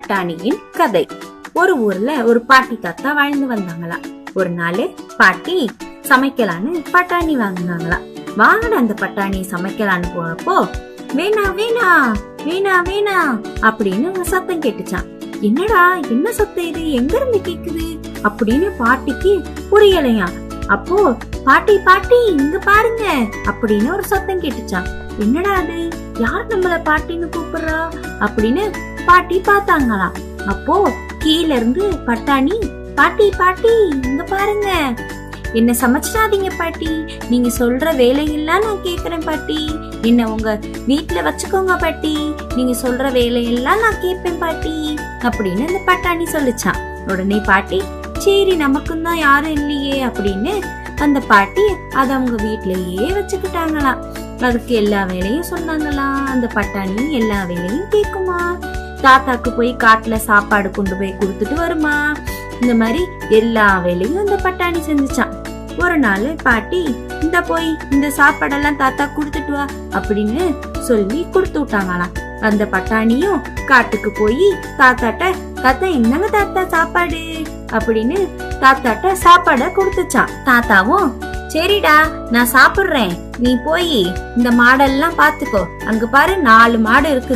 பட்டாணியின் கதை. ஒரு ஊர்ல ஒரு பாட்டி தாத்தா வாழ்ந்து வந்தாங்களாம். ஒரு நாள் பாட்டி சமைக்கலான்னு பட்டாணி வாங்கினாங்களாம். வாங்கின அந்த பட்டாணி சமைக்கலான்னு போறப்போ வேணா வேணா வேணா வேணா அப்படின்னு ஒரு சத்தம் கேட்டுச்சான். என்னடா, என்ன சத்தம் இது, எங்க இருந்து கேக்குது அப்படின்னு பாட்டிக்கு புரியலையா. அப்போ பாட்டி பாட்டி இங்க பாருங்க அப்படின்னு ஒரு சத்தம் கேட்டுச்சான். என்னடா அது, யார் நம்மள பாட்டின்னு கூப்பிடுறா அப்படின்னு பாட்டி பார்த்தாங்களாம். அப்போ கீழ இருந்து பட்டாணி பாட்டி பாட்டி இங்க பாருங்க, என்ன சமைச்சிடாதீங்க பாட்டி, நீங்க சொல்ற வேலையெல்லாம் நான் கேக்குறேன் பாட்டி, என்ன உங்க வீட்டுல வச்சுக்கோங்க பாட்டி, நீங்க சொல்ற வேலையெல்லாம் நான் கேட்பேன் பாட்டி அப்படின்னு அந்த பட்டாணி சொல்லிச்சான். உடனே பாட்டி சரி நமக்கும் தான் யாரும் இல்லையே அப்படின்னு அந்த பாட்டி அத அவங்க வீட்லயே வச்சுக்கிட்டாங்களாம். அதுக்கு எல்லா வேலையும் சொன்னாங்களாம். அந்த பட்டாணி எல்லா வேலையும் கேக்குமா, தாத்தாக்கு போய் காட்டுல சாப்பாடு கொண்டு போய் கொடுத்துட்டு வருமா, இந்த மாதிரி எல்லா வேலையும் அந்த பட்டாணி செஞ்சுச்சான். ஒரு நாள் பாட்டி இந்த போய் இந்த சாப்பாடெல்லாம் தாத்தா குடுத்துட்டு வா அப்படின்னு சொல்லி கொடுத்து விட்டாங்களாம். அந்த பட்டாணியும் காட்டுக்கு போய் தாத்தாட்ட தாத்தா என்னங்க தாத்தா சாப்பாடு அப்படின்னு தாத்தாட்ட சாப்பாட கொடுத்துச்சான். தாத்தாவும் சரிடா நான் சாப்பிடுறேன், நீ போய் இந்த மாடெல்லாம் பாத்துக்கோ, அங்க பாரு 4 மாடு இருக்குது,